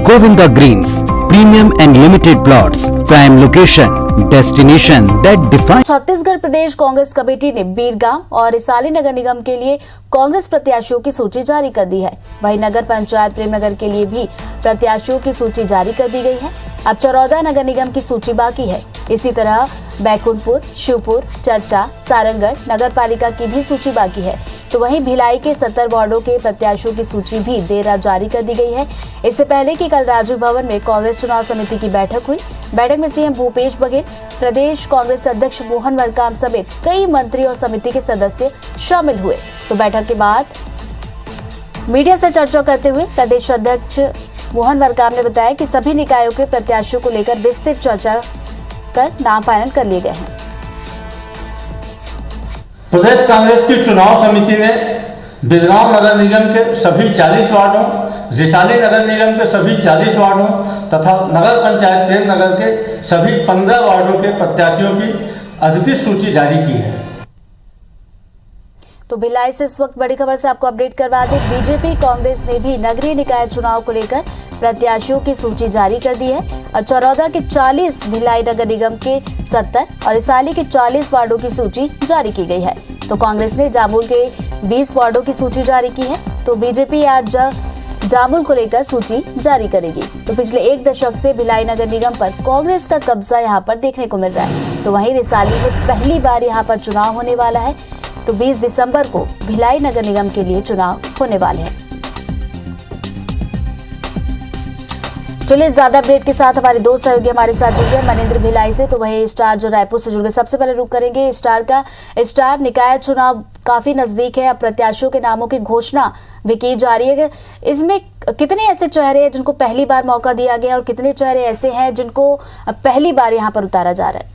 Govinda Greens, premium and limited plots, prime location, destination that defines। Chhattisgarh Pradesh Congress committee ने बीरगांव और रिसाली नगर निगम के लिए कांग्रेस प्रत्याशियों की सूची जारी कर दी है। वहीं नगर पंचायत प्रेमनगर के लिए भी प्रत्याशियों की सूची जारी कर दी गई है। अब चरौदा नगर निगम की सूची बाकी है। इसी तरह बैकुंठपुर, शिवपुर, चर्चा, सारंगढ़ नगर पालिका की भी सूची बाकी है। तो वहीं भिलाई के 70 वार्डों के प्रत्याशियों की सूची भी देर रात जारी कर दी गई है। इससे पहले कि कल राजीव भवन में कांग्रेस चुनाव समिति की बैठक हुई। बैठक में सीएम भूपेश बघेल, प्रदेश कांग्रेस अध्यक्ष मोहन मरकाम समेत कई मंत्री और समिति के सदस्य शामिल हुए। तो बैठक के बाद मीडिया से चर्चा करते हुए प्रदेश अध्यक्ष मोहन मरकाम ने बताया कि सभी निकायों के प्रत्याशियों को लेकर विस्तृत चर्चा कर नाम फाइनल कर लिए गए हैं। प्रदेश कांग्रेस की चुनाव समिति ने बीरगांव नगर निगम के सभी 40 वार्डों, रिसाली नगर निगम के सभी 40 वार्डों तथा नगर पंचायत प्रेमनगर के सभी 15 वार्डों के प्रत्याशियों की अधिकृत सूची जारी की है। तो भिलाई से इस वक्त बड़ी खबर से आपको अपडेट करवा दें। बीजेपी कांग्रेस ने भी नगरीय निकाय चुनाव को लेकर प्रत्याशियों की सूची जारी कर दी है और चरौदा के 40, भिलाई नगर निगम के 70 और रिसाली के 40 वार्डों की सूची जारी की गई है। तो कांग्रेस ने जामुल के 20 वार्डों की सूची जारी की है। तो बीजेपी आज जामुल को लेकर सूची जारी करेगी। तो पिछले एक दशक से भिलाई नगर निगम पर कांग्रेस का कब्जा यहां पर देखने को मिल रहा है। तो वहीं रिसाली में पहली बार यहां पर चुनाव होने वाला है। तो 20 दिसंबर को भिलाई नगर निगम के लिए चुनाव होने वाले हैं। चलिए ज्यादा अपडेट के साथ हमारे दो सहयोगी हमारे साथ जुड़ गए मनेंद्र भिलाई से, तो वही स्टार जो रायपुर से जुड़ गए। सबसे पहले रुक करेंगे स्टार निकाय चुनाव काफी नजदीक है। अब प्रत्याशियों के नामों की घोषणा भी की जा रही है। इसमें कितने ऐसे चेहरे हैं जिनको पहली बार मौका दिया गया और कितने चेहरे ऐसे हैं जिनको पहली बार यहाँ पर उतारा जा रहा है?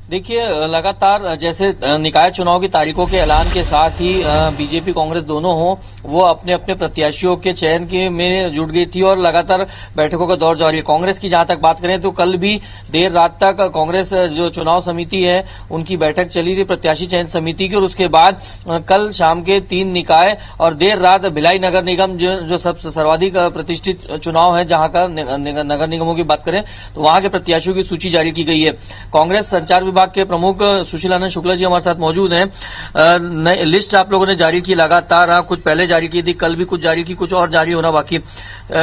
देखिए, लगातार जैसे निकाय चुनाव की तारीखों के ऐलान के साथ ही बीजेपी कांग्रेस दोनों हो वो अपने अपने प्रत्याशियों के चयन के में जुट गई थी और लगातार बैठकों का दौर जारी है। कांग्रेस की जहां तक बात करें तो कल भी देर रात तक कांग्रेस जो चुनाव समिति है उनकी बैठक चली थी, प्रत्याशी चयन समिति की, और उसके बाद कल शाम के 3 निकाय और देर रात भिलाई नगर निगम जो सबसे सर्वाधिक प्रतिष्ठित चुनाव है, जहां का नगर निगमों की बात करें तो वहां के प्रत्याशियों की सूची जारी की गई है। कांग्रेस संचार विभाग के प्रमुख सुशील आनंद शुक्ला जी हमारे साथ मौजूद हैं। लिस्ट आप लोगों ने जारी की लगातार, कुछ पहले जारी की थी, कल भी कुछ जारी की, कुछ और जारी होना बाकी।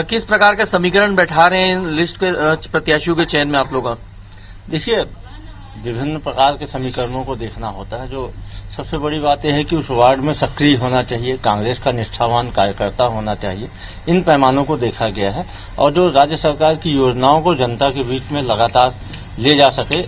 किस प्रकार का समीकरण बैठा रहे हैं लिस्ट के प्रत्याशियों के चयन में आप लोग? देखिए, विभिन्न प्रकार के समीकरणों को देखना होता है। जो सबसे बड़ी बात यह है कि उस वार्ड में सक्रिय होना चाहिए, कांग्रेस का निष्ठावान कार्यकर्ता होना चाहिए। इन पैमानों को देखा गया है और जो राज्य सरकार की योजनाओं को जनता के बीच में लगातार ले जा सके,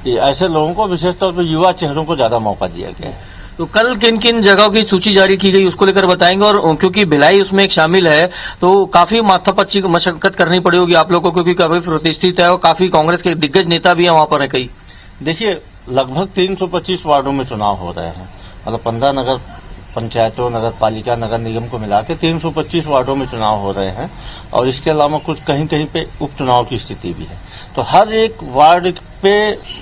ऐसे लोगों को, विशेष तौर पर युवा चेहरों को ज्यादा मौका दिया गया है। तो कल किन किन जगहों की सूची जारी की गई उसको लेकर बताएंगे, और क्योंकि भिलाई उसमें एक शामिल है तो काफी माथापच्ची मशक्कत करनी पड़ी होगी आप लोगों को, क्योंकि काफी प्रतिष्ठित है और काफी कांग्रेस के दिग्गज नेता भी है वहां पर है कई। देखिए, लगभग 325 वार्डों में चुनाव हो रहे हैं, मतलब 15 नगर पंचायतों, नगर पालिका, नगर निगम को मिला के 325 वार्डों में चुनाव हो रहे हैं और इसके अलावा कुछ कहीं कहीं पे उपचुनाव की स्थिति भी है। तो हर एक वार्ड पे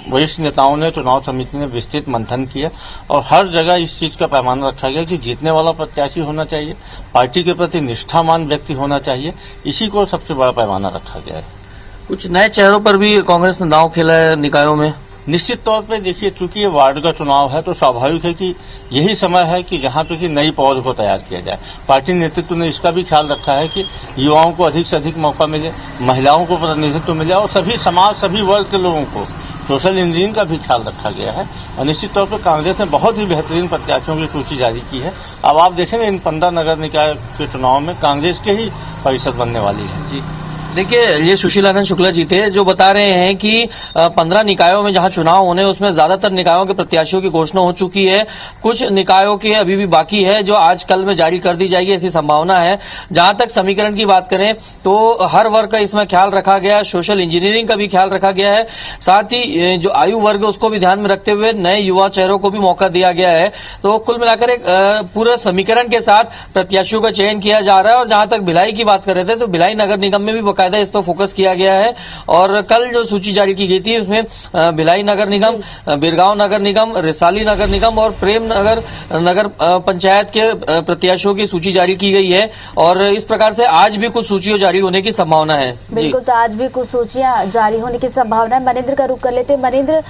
वरिष्ठ नेताओं ने, चुनाव समिति ने विस्तृत मंथन किया और हर जगह इस चीज का पैमाना रखा गया कि जीतने वाला प्रत्याशी होना चाहिए, पार्टी के प्रति निष्ठावान व्यक्ति होना चाहिए। इसी को सबसे बड़ा पैमाना रखा गया है। कुछ नए चेहरों पर भी कांग्रेस ने दांव खेला है निकायों में। निश्चित तौर पे देखिए, चूंकि ये वार्ड का चुनाव है तो स्वाभाविक है कि यही समय है कि जहां पे कि नई पौध को तैयार किया जाए। पार्टी नेतृत्व ने इसका भी ख्याल रखा है कि युवाओं को अधिक से अधिक मौका मिले, महिलाओं को प्रतिनिधित्व मिले और सभी समाज, सभी वर्ग के लोगों को सोशल इंजीनियरिंग का भी ख्याल रखा गया है। और निश्चित तौर पर कांग्रेस ने बहुत ही बेहतरीन प्रत्याशियों की सूची जारी की है। अब आप देखेंगे इन 15 नगर निकाय के चुनाव में कांग्रेस के ही परिषद बनने वाली है। जी देखिए, ये सुशील आनंद शुक्ला जी थे जो बता रहे हैं कि 15 निकायों में जहां चुनाव होने उसमें ज्यादातर निकायों के प्रत्याशियों की घोषणा हो चुकी है। कुछ निकायों के अभी भी बाकी है जो आज कल में जारी कर दी जाएगी, ऐसी संभावना है। जहां तक समीकरण की बात करें तो हर वर्ग का इसमें ख्याल रखा गया है, सोशल इंजीनियरिंग का भी ख्याल रखा गया है, साथ ही जो आयु वर्ग है उसको भी ध्यान में रखते हुए नए युवा चेहरों को भी मौका दिया गया है। तो कुल मिलाकर एक पूरे समीकरण के साथ प्रत्याशियों का चयन किया जा रहा है। और जहां तक भिलाई की बात कर रहे थे तो भिलाई नगर निगम में भी बकायदा बाकायदा इस पर फोकस किया गया है। और कल जो सूची जारी की गई थी उसमें भिलाई नगर निगम, बिरगांव नगर निगम, रिसाली नगर निगम और प्रेम नगर नगर पंचायत के प्रत्याशियों की सूची जारी की गई है और इस प्रकार से आज भी कुछ सूचियों जारी होने की संभावना है। बिल्कुल, तो आज भी कुछ सूचियां जारी होने की संभावना है। मनिंद्र का रुख कर लेते हैं। मनिंद्र,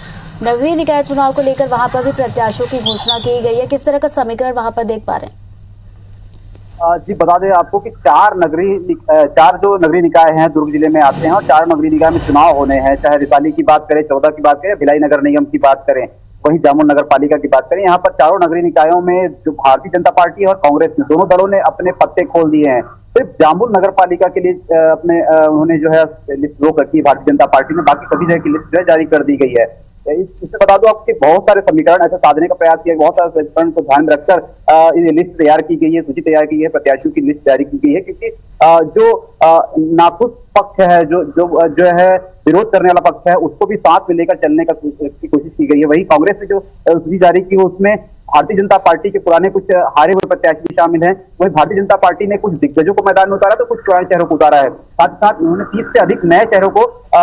नगरीय निकाय चुनाव को लेकर वहां पर भी प्रत्याशियों की घोषणा की गई है, किस तरह का समीकरण वहां पर देख पा रहे हैं? जी बता दें आपको कि चार जो नगरीय निकाय हैं दुर्ग जिले में आते हैं और 4 नगरीय निकाय में चुनाव होने हैं। चाहे रिसाली की बात करें, 14 की बात करें, भिलाई नगर निगम की बात करें, वहीं जामुल नगर पालिका की बात करें, यहाँ पर चारों नगरीय निकायों में जो भारतीय जनता पार्टी और कांग्रेस ने दोनों दलों ने अपने पत्ते खोल दिए हैं। सिर्फ जामुल नगर पालिका के लिए उन्होंने जो है लिस्ट रोक रखी है भारतीय जनता पार्टी ने, बाकी सभी जगह की लिस्ट जो है जारी कर दी गई है। इससे बता दो आपके बहुत सारे समीकरण ऐसे साधने का प्रयास किया, बहुत सारे समीकरण को ध्यान में रखकर ये लिस्ट तैयार की गई है, सूची तैयार की गई है, प्रत्याशियों की लिस्ट जारी की गई है। क्योंकि जो नाखुश पक्ष है, जो है विरोध करने वाला पक्ष है, उसको भी साथ में लेकर चलने की कोशिश की गई है। वही कांग्रेस ने जो सूची जारी की उसमें भारतीय जनता पार्टी के पुराने कुछ हारे हुए प्रत्याशी भी शामिल हैं। वही भारतीय जनता पार्टी ने कुछ दिग्गजों को मैदान में उतारा तो कुछ पुराने चेहरों को उतारा है। साथ ही साथ उन्होंने 30 से अधिक नए चेहरों को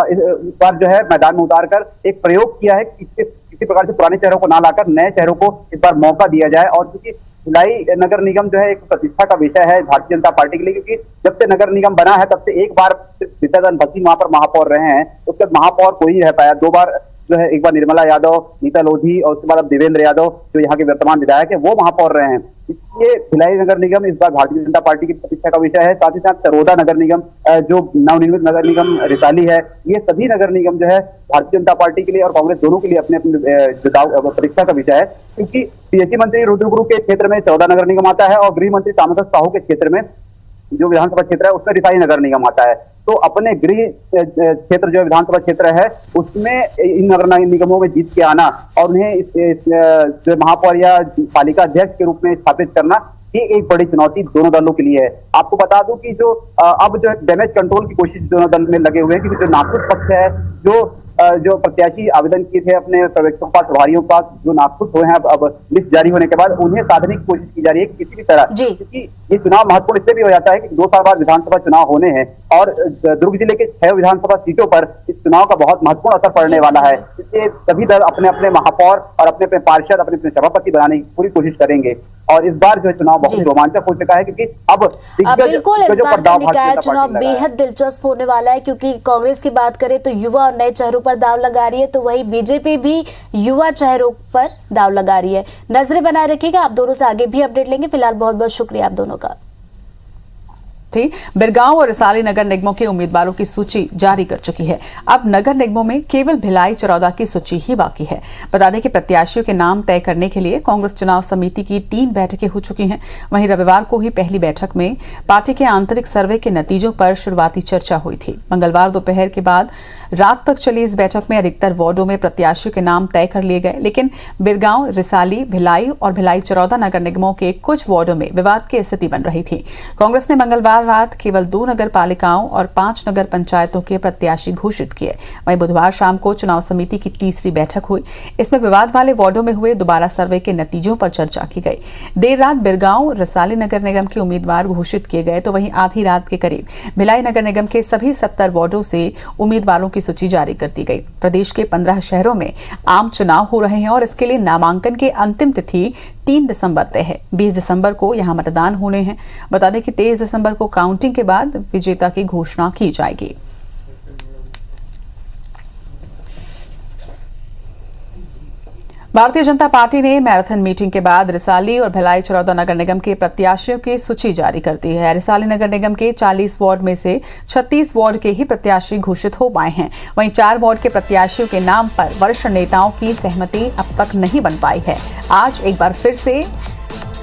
इस बार जो है मैदान में उतारकर एक प्रयोग किया है कि किसी प्रकार से पुराने चेहरों को ना लाकर नए चेहरों को इस बार मौका दिया जाए। और क्योंकि भिलाई नगर निगम जो है एक प्रतिष्ठा का विषय है भारतीय जनता पार्टी के लिए, क्योंकि जब से नगर निगम बना है तब से एक बार सिर्फ सीताराम भसीन वहां पर महापौर रहे हैं। उसके बाद महापौर कोई नहीं रह पाया। 2 बार जो है, एक बार निर्मला यादव, नीता लोधी और उसके बाद अब देवेंद्र यादव जो यहाँ के वर्तमान विधायक है वो महापौर रहे हैं। इसलिए भिलाई नगर निगम इस बार भारतीय जनता पार्टी की प्रतिष्ठा का विषय है। साथ ही साथ चरोदा नगर निगम, जो नवनिर्मित नगर निगम रिसाली है, ये सभी नगर निगम जो है भारतीय जनता पार्टी के लिए और कांग्रेस दोनों के लिए अपने अपने परीक्षा का विषय है। क्योंकि पीएससी मंत्री रुद्रगुरु के क्षेत्र में चरोदा नगर निगम आता है और गृह मंत्री ताम्रध्वज साहू के क्षेत्र में जो विधानसभा क्षेत्र है उसमें रिसाली नगर निगम आता है। तो अपने गृह क्षेत्र जो विधानसभा क्षेत्र है उसमें इन नगर निगमों में जीत के आना और उन्हें जो महापौर या पालिका अध्यक्ष के रूप में स्थापित करना, ये एक बड़ी चुनौती दोनों दलों के लिए है। आपको बता दूं कि जो अब जो डैमेज कंट्रोल की कोशिश दोनों दल में लगे हुए हैं, क्योंकि जो नाखुश पक्ष है, जो प्रत्याशी आवेदन किए थे अपने पर्यवेक्षकों के पास, प्रभारियों के पास, जो नाखुश हुए हैं अब लिस्ट जारी होने के बाद, उन्हें साधने की कोशिश की जा रही है किसी भी तरह। क्योंकि ये चुनाव महत्वपूर्ण इसलिए भी हो जाता है कि 2 साल बाद विधानसभा चुनाव होने हैं और दुर्ग जिले के 6 विधानसभा सीटों पर इस चुनाव का बहुत महत्वपूर्ण असर पड़ने वाला है। इसलिए सभी दल अपने अपने महापौर और अपने अपने पार्षद, अपने अपने सभापति बनाने की पूरी कोशिश करेंगे। और इस बार जो चुनाव बहुत रोमांचक हो चुका है, क्योंकि अब बिल्कुल इस बार का निकाय चुनाव बेहद दिलचस्प होने वाला है। क्योंकि कांग्रेस की बात करें तो युवा और नए चेहरों पर दाव लगा रही है, तो वही बीजेपी भी युवा चेहरों पर दाव लगा रही है। नजरें बनाए रखिएगा, आप दोनों से आगे भी अपडेट लेंगे। फिलहाल बहुत बहुत शुक्रिया आप दोनों का। बिरगांव और रिसाली नगर निगमों के उम्मीदवारों की सूची जारी कर चुकी है। अब नगर निगमों में केवल भिलाई चरौदा की सूची ही बाकी है। बता दें कि प्रत्याशियों के नाम तय करने के लिए कांग्रेस चुनाव समिति की 3 बैठकें हो चुकी हैं। वहीं रविवार को ही पहली बैठक में पार्टी के आंतरिक सर्वे के नतीजों पर शुरुआती चर्चा हुई थी। मंगलवार दोपहर के बाद रात तक चली इस बैठक में अधिकतर वार्डों में प्रत्याशियों के नाम तय कर लिए गए, लेकिन बिरगांव, रिसाली, भिलाई और भिलाई चरौदा नगर निगमों के कुछ वार्डों में विवाद की स्थिति बन रही थी। कांग्रेस ने मंगलवार रात केवल 2 नगर पालिकाओं और 5 नगर पंचायतों के प्रत्याशी घोषित किए। वहीं बुधवार शाम को चुनाव समिति की तीसरी बैठक हुई। इसमें विवाद वाले वार्डों में हुए दोबारा सर्वे के नतीजों पर चर्चा की गई। देर रात बिरगांव, रिसाली नगर निगम के उम्मीदवार घोषित किए गए, तो वहीं आधी रात के करीब भिलाई नगर निगम के सभी 70 वार्डों से उम्मीदवारों की सूची जारी कर दी गई। प्रदेश के 15 शहरों में आम चुनाव हो रहे हैं और इसके लिए नामांकन की अंतिम तिथि 3 दिसंबर तय है। 20 दिसंबर को यहां मतदान होने हैं। बता दें कि 23 दिसंबर को काउंटिंग के बाद विजेता की घोषणा की जाएगी। भारतीय जनता पार्टी ने मैराथन मीटिंग के बाद रिसाली और भिलाई चरौदा नगर निगम के प्रत्याशियों की सूची जारी कर दी है। रिसाली नगर निगम के 40 वार्ड में से 36 वार्ड के ही प्रत्याशी घोषित हो पाए हैं। वहीं 4 वार्ड के प्रत्याशियों के नाम पर वरिष्ठ नेताओं की सहमति अब तक नहीं बन पाई है। आज एक बार फिर से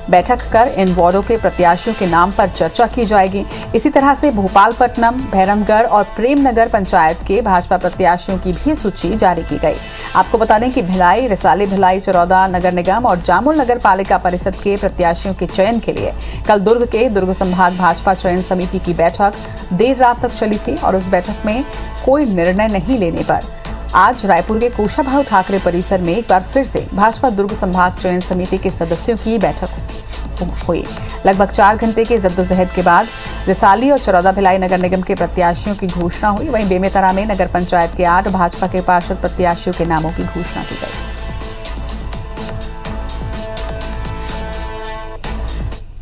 बैठक कर इन वार्डों के प्रत्याशियों के नाम पर चर्चा की जाएगी। इसी तरह से भोपालपट्टनम, भैरमगढ़ और प्रेमनगर पंचायत के भाजपा प्रत्याशियों की भी सूची जारी की गई। आपको बता दें कि भिलाई, रिसाली, भिलाई चरौदा नगर निगम और जामुल नगर पालिका परिषद के प्रत्याशियों के चयन के लिए कल दुर्ग के दुर्ग संभाग भाजपा चयन समिति की बैठक देर रात तक चली थी और उस बैठक में कोई निर्णय नहीं लेने पर आज रायपुर के कुशाभाऊ ठाकरे परिसर में एक बार फिर से भाजपा दुर्ग संभाग चयन समिति के सदस्यों की बैठक हुई। लगभग 4 घंटे के जद्दोजहद के बाद रिसाली और चरौदा भिलाई नगर निगम के प्रत्याशियों की घोषणा हुई। वहीं बेमेतरा में नगर पंचायत के 8 भाजपा के पार्षद प्रत्याशियों के नामों की घोषणा की गई।